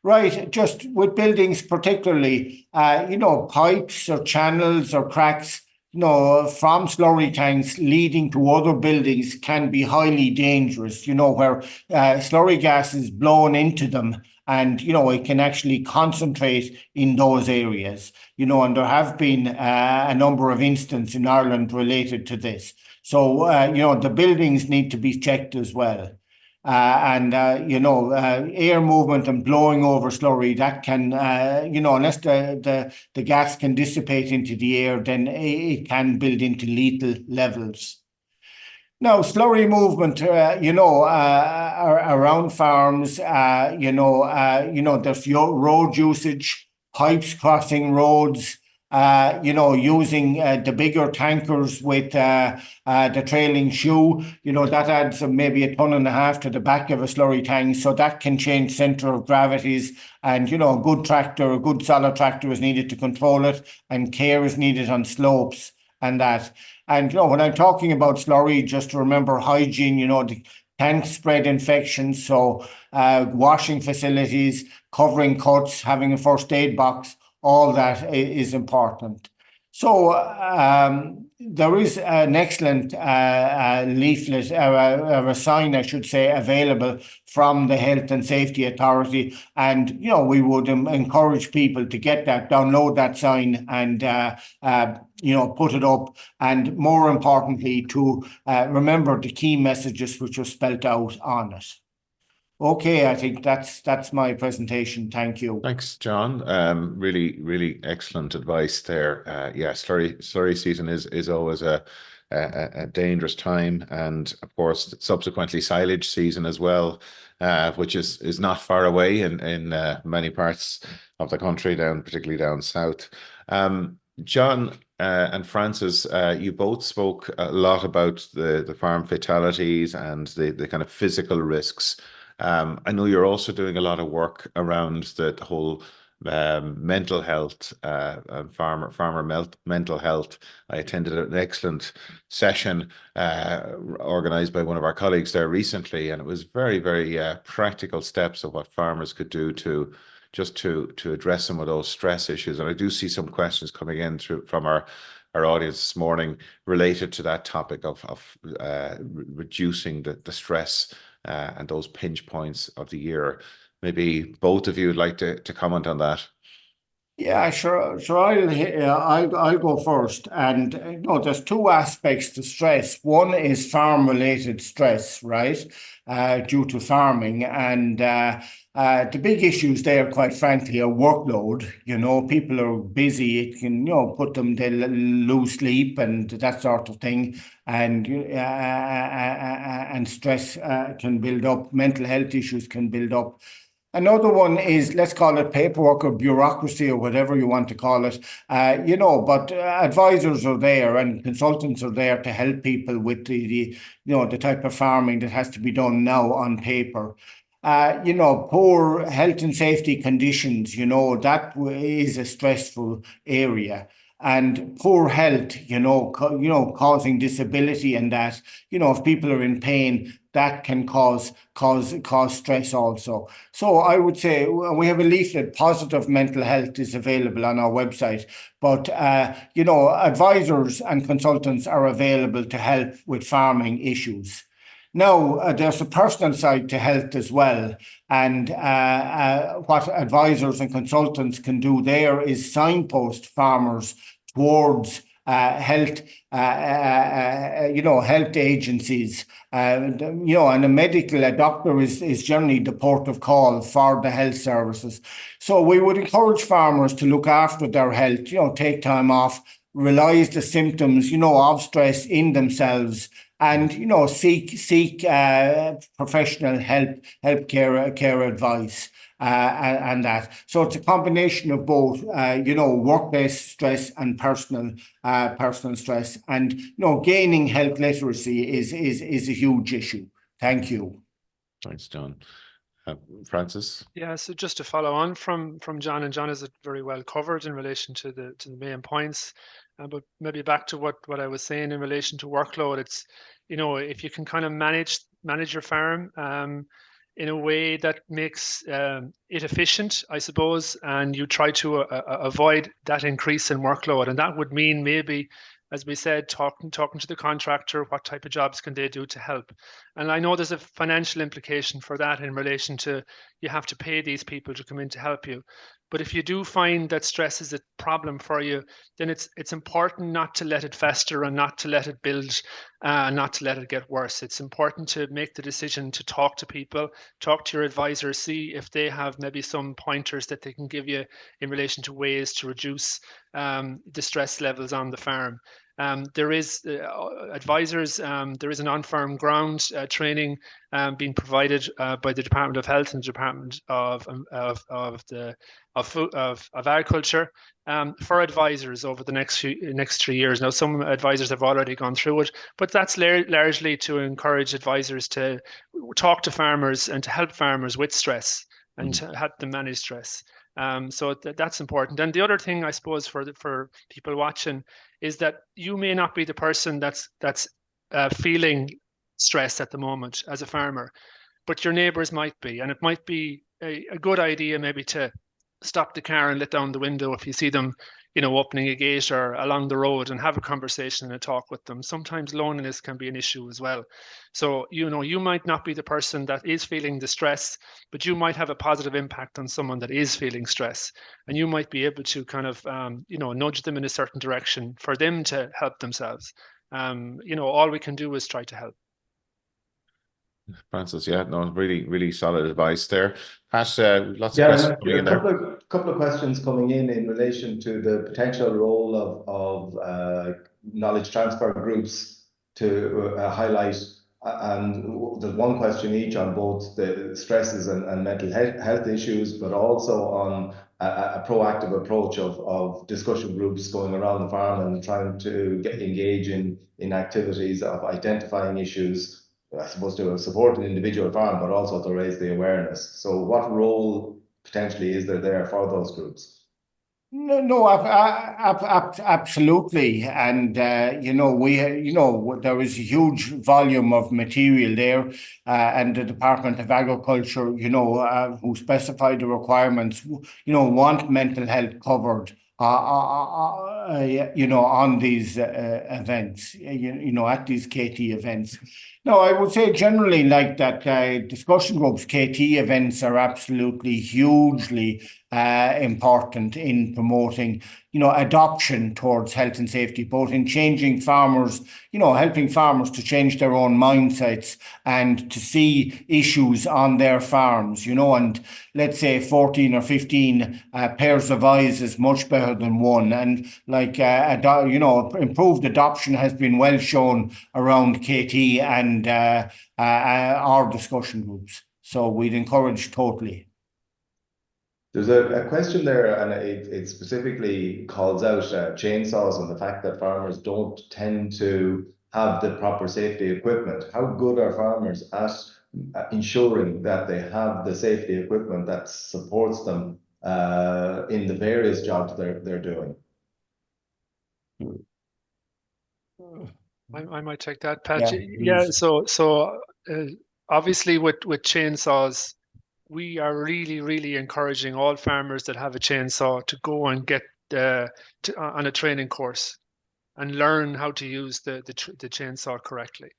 S2: Right, just with buildings particularly, pipes or channels or cracks, from slurry tanks leading to other buildings can be highly dangerous, where slurry gas is blown into them and, it can actually concentrate in those areas, and there have been a number of instances in Ireland related to this. So, the buildings need to be checked as well. Air movement and blowing over slurry, that can, unless the gas can dissipate into the air, then it can build into lethal levels. Now, slurry movement, around farms, there's road usage, pipes crossing roads, using the bigger tankers with the trailing shoe, that adds maybe 1.5 tons to the back of a slurry tank. So that can change center of gravities, and, a good solid tractor is needed to control it, and care is needed on slopes and that. And, when I'm talking about slurry, just to remember hygiene, the tank spread infections. So washing facilities, covering cuts, having a first aid box, all that is important. So there is an excellent leaflet, or a sign, I should say, available from the Health and Safety Authority. And, we would encourage people to get that, download that sign and, put it up. And more importantly, to remember the key messages which are spelt out on it. Okay, I think that's my presentation. Thank you.
S1: Thanks, John. Really, really excellent advice there. Yeah, slurry season is always a dangerous time, and of course, subsequently silage season as well, which is not far away in many parts of the country, particularly down south. John and Francis, you both spoke a lot about the farm fatalities and the kind of physical risks. I know you're also doing a lot of work around the whole mental health, farmer mental health. I attended an excellent session organized by one of our colleagues there recently, and it was very, very practical steps of what farmers could do to address some of those stress issues. And I do see some questions coming in from our audience this morning related to that topic of reducing the stress and those pinch points of the year. Maybe both of you would like to comment on that.
S2: Yeah, sure. I'll go first. And there's two aspects to stress. One is farm-related stress, right, due to farming, and the big issues there, quite frankly, are workload. People are busy. It can, put them, they lose sleep and that sort of thing, and stress can build up. Mental health issues can build up. Another one is, let's call it paperwork or bureaucracy or whatever you want to call it, but advisors are there and consultants are there to help people with the type of farming that has to be done now on paper. Poor health and safety conditions, that is a stressful area. And poor health, causing disability, and that, if people are in pain, that can cause stress also. So I would say we have a leaflet, Positive Mental Health, is available on our website. But, advisors and consultants are available to help with farming issues. Now, there's a personal side to health as well. And what advisors and consultants can do there is signpost farmers towards health agencies. And a doctor is generally the port of call for the health services. So we would encourage farmers to look after their health, take time off, realize the symptoms, of stress in themselves, and seek professional care advice and that. So it's a combination of both, work-based stress and personal stress, and gaining health literacy is a huge issue. Thank you.
S1: Thanks, John. Francis?
S4: Yeah, so just to follow on from John, and John has it very well covered in relation to the main points. But maybe back to what I was saying in relation to workload, it's, if you can kind of manage your farm in a way that makes it efficient, I suppose, and you try to avoid that increase in workload. And that would mean maybe, as we said, talking to the contractor, what type of jobs can they do to help? And I know there's a financial implication for that in relation to, you have to pay these people to come in to help you. But if you do find that stress is a problem for you, then it's important not to let it fester and not to let it build, not to let it get worse. It's important to make the decision to talk to people, talk to your advisor, see if they have maybe some pointers that they can give you in relation to ways to reduce the stress levels on the farm. There is advisors, there is an on-farm ground training being provided by the Department of Health and the Department of Agriculture for advisors over the next 3 years. Now, some advisors have already gone through it, but that's largely to encourage advisors to talk to farmers and to help farmers with stress and to help them manage stress. So that's important. And the other thing, I suppose, for people watching is that you may not be the person that's feeling stress at the moment as a farmer, but your neighbours might be, and it might be a good idea maybe to stop the car and let down the window if you see them, opening a gate or along the road, and have a conversation and a talk with them. Sometimes loneliness can be an issue as well. So, you might not be the person that is feeling the stress, but you might have a positive impact on someone that is feeling stress. And you might be able to kind of, nudge them in a certain direction for them to help themselves. All we can do is try to help.
S1: Francis, yeah, no, really, really solid advice there. Pat, lots of
S3: Yeah,
S1: questions coming in
S3: a
S1: there.
S3: couple of questions coming in relation to the potential role of knowledge transfer groups to highlight. And there's one question each on both the stresses and mental health issues, but also on a proactive approach of discussion groups going around the farm and trying to engage in activities of identifying issues, I suppose, to support an individual farm, but also to raise the awareness. So what role potentially is there for those groups?
S2: No, absolutely. And, there is a huge volume of material there, and the Department of Agriculture, who specify the requirements, want mental health covered, on these events, at these KT events. No, I would say generally like that discussion groups, KT events are absolutely hugely important in promoting, adoption towards health and safety, both in changing farmers, helping farmers to change their own mindsets and to see issues on their farms, and let's say 14 or 15 pairs of eyes is much better than one. And like, improved adoption has been well shown around KT and our discussion groups. So we'd encourage totally.
S3: There's a question there, and it specifically calls out chainsaws and the fact that farmers don't tend to have the proper safety equipment. How good are farmers at ensuring that they have the safety equipment that supports them in the various jobs they're doing?
S4: I might take that, Pat.
S2: Yeah,
S4: So obviously with chainsaws, we are really, really encouraging all farmers that have a chainsaw to go and get on a training course and learn how to use the chainsaw correctly,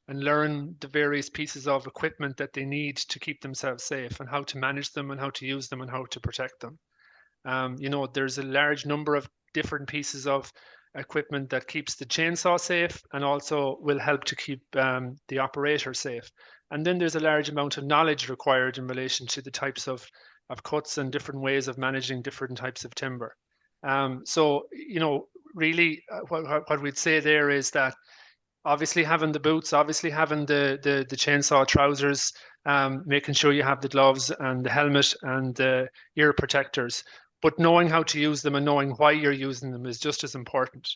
S4: and learn the various pieces of equipment that they need to keep themselves safe, and how to manage them and how to use them and how to protect them. There's a large number of different pieces of equipment that keeps the chainsaw safe and also will help to keep the operator safe. And then there's a large amount of knowledge required in relation to the types of cuts and different ways of managing different types of timber. So, really what we'd say there is that obviously having the boots, obviously having the chainsaw trousers, making sure you have the gloves and the helmet and the ear protectors, but knowing how to use them and knowing why you're using them is just as important.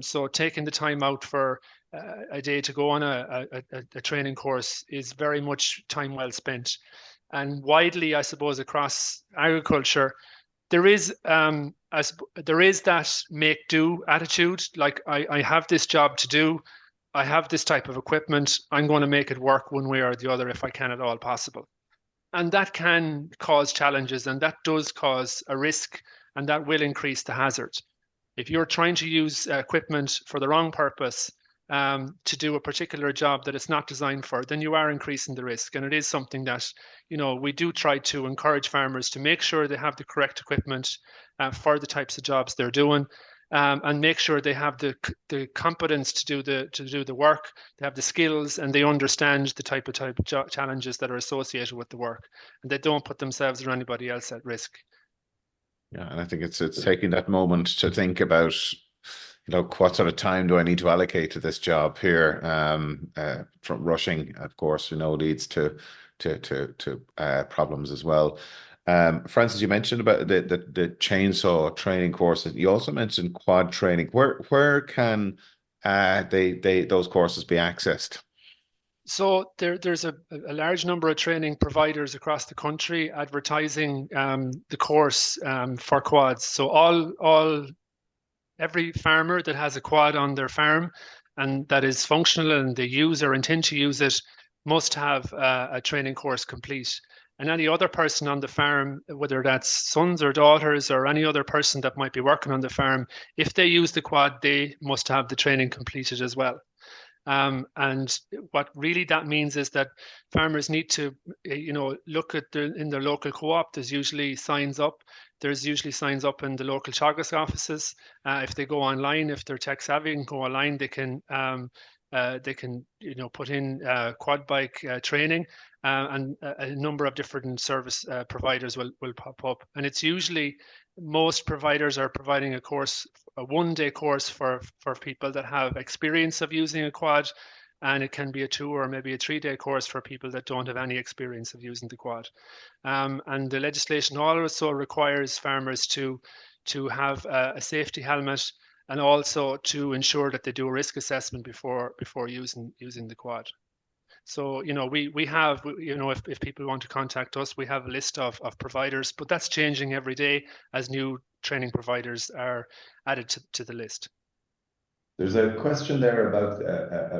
S4: So taking the time out for a day to go on a training course is very much time well spent. And widely, I suppose, across agriculture, there is that make do attitude. Like I have this job to do, I have this type of equipment, I'm going to make it work one way or the other if I can at all possible. And that can cause challenges, and that does cause a risk, and that will increase the hazard. If you're trying to use equipment for the wrong purpose to do a particular job that it's not designed for, then you are increasing the risk. And it is something that, we do try to encourage farmers to make sure they have the correct equipment for the types of jobs they're doing. And make sure they have the competence to do the work, they have the skills, and they understand the type of challenges that are associated with the work, and they don't put themselves or anybody else at risk.
S1: Yeah, and I think it's taking that moment to think about, what sort of time do I need to allocate to this job here? From rushing, of course, leads to problems as well. Francis, you mentioned about the chainsaw training courses. You also mentioned quad training. Where can those courses be accessed?
S4: So there's a large number of training providers across the country advertising the course for quads. So all every farmer that has a quad on their farm and that is functional and they use or intend to use it must have a training course complete. And any other person on the farm, whether that's sons or daughters or any other person that might be working on the farm, if they use the quad, they must have the training completed as well. And what really that means is that farmers need to, look at in their local co-op. There's usually signs up. There's usually signs up in the local Teagasc offices. If they go online, if they're tech savvy and go online, they can put in quad bike training, and a number of different service providers will pop up. And it's usually most providers are providing a course, a one-day course for people that have experience of using a quad, and it can be a 2 or maybe a 3-day course for people that don't have any experience of using the quad. And the legislation also requires farmers to have a safety helmet, and also to ensure that they do a risk assessment before using the quad. So, we have, if people want to contact us, we have a list of providers, but that's changing every day as new training providers are added to the list.
S3: There's a question there about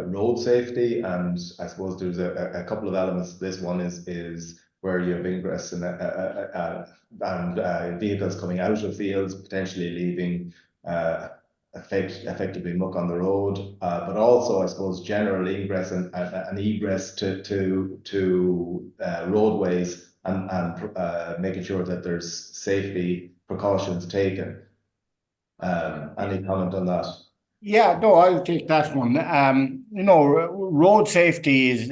S3: road safety, and I suppose there's a couple of elements. This one is where you have ingress and vehicles coming out of fields, potentially leaving effectively muck on the road, but also, I suppose, general ingress and egress to roadways, and making sure that there's safety precautions taken. Any comment on that?
S2: Yeah, no, I'll take that one. Road safety is,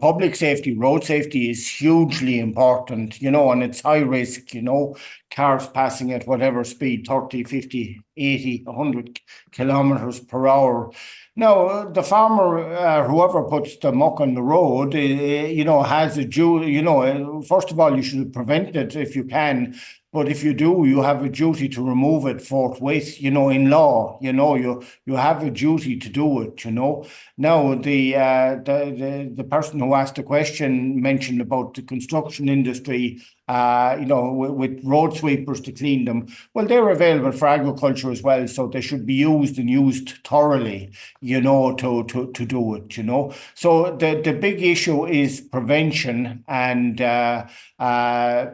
S2: public safety, road safety is hugely important, and it's high risk, cars passing at whatever speed, 30, 50, 80, 100 kilometers per hour. Now, the farmer, whoever puts the muck on the road, has a duty, first of all, you should prevent it if you can. But if you do, you have a duty to remove it forthwith, in law, you have a duty to do it, Now, the person who asked the question mentioned about the construction industry, with road sweepers to clean them. Well, they're available for agriculture as well, so they should be used and used thoroughly, to do it, So the big issue is prevention, and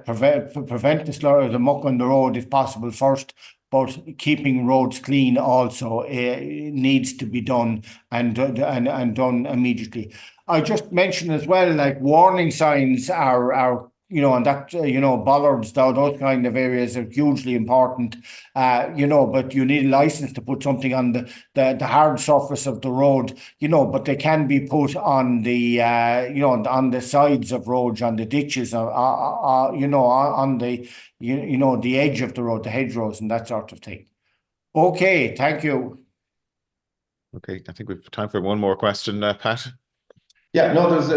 S2: prevent the slaughter of the muck on the road if possible first, but keeping roads clean also needs to be done, and done immediately. I just mentioned as well, like warning signs are and that, bollards, those kind of areas are hugely important, but you need a license to put something on the hard surface of the road, but they can be put on the, on the sides of roads, on the ditches, on the, the edge of the road, the hedgerows and that sort of thing. Okay, thank you.
S1: Okay, I think we've time for one more question, Pat.
S3: Yeah, no, there's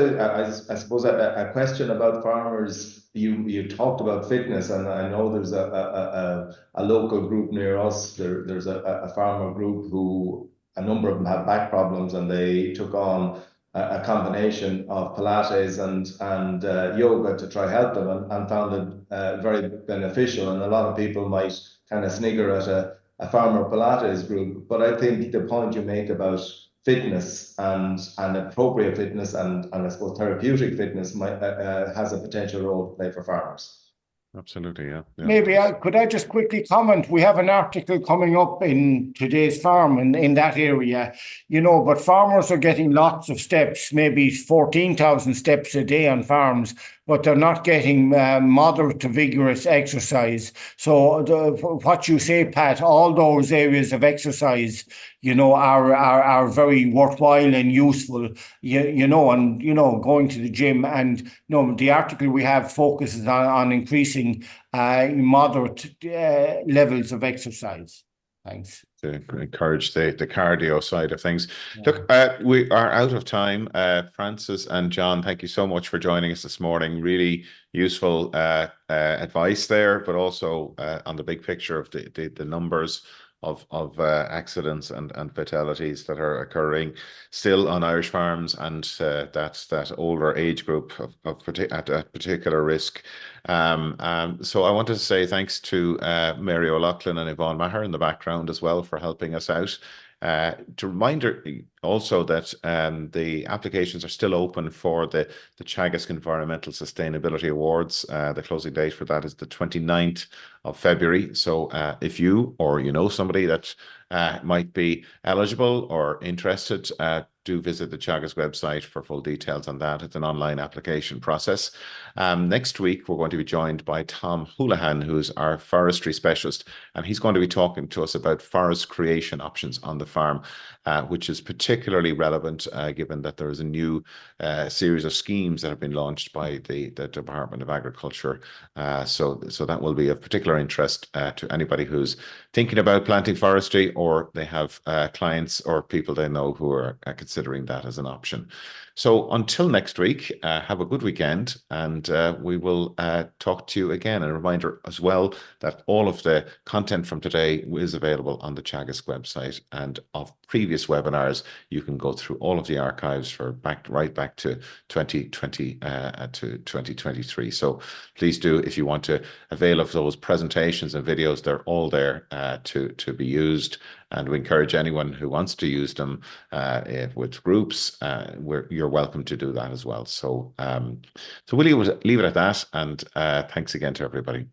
S3: I suppose a question about farmers. You talked about fitness, and I know there's a local group near us. There's a farmer group who, a number of them have back problems, and they took on a combination of Pilates and yoga to try help them, and found it very beneficial. And a lot of people might kind of snigger at a farmer Pilates group, but I think the point you make about fitness and appropriate fitness and I suppose therapeutic fitness has a potential role to play for farmers.
S1: Absolutely, yeah.
S2: Maybe could I just quickly comment? We have an article coming up in today's farm in that area, but farmers are getting lots of steps, maybe 14,000 steps a day on farms, but they're not getting moderate to vigorous exercise. So what you say, Pat, all those areas of exercise, are very worthwhile and useful, going to the gym. And, the article we have focuses on increasing moderate levels of exercise. Thanks.
S1: To encourage the cardio side of things. Yeah. Look, we are out of time. Francis and John, thank you so much for joining us this morning. Really useful advice there, but also on the big picture of the numbers accidents and fatalities that are occurring still on Irish farms, and that older age group at a particular risk. So I wanted to say thanks to Mary O'Loughlin and Yvonne Maher in the background as well for helping us out. To reminder also that the applications are still open for the Teagasc Environmental Sustainability Awards. The closing date for that is the 29th of February. So if you or you know somebody that might be eligible or interested, do visit the Teagasc website for full details on that. It's an online application process. Next week, we're going to be joined by Tom Houlihan, who's our forestry specialist, and he's going to be talking to us about forest creation options on the farm, which is particularly relevant given that there is a new series of schemes that have been launched by the Department of Agriculture. So that will be of particular interest to anybody who's thinking about planting forestry, or they have clients or people they know who are considering that as an option. So until next week, have a good weekend, and we will talk to you again. And a reminder as well that all of the content from today is available on the Teagasc website, and of previous webinars, you can go through all of the archives for right back to 2020 to 2023. So please do, if you want to avail of those presentations and videos, they're all there to be used. And we encourage anyone who wants to use them with groups, you're welcome to do that as well. So we'll leave it at that, and thanks again to everybody.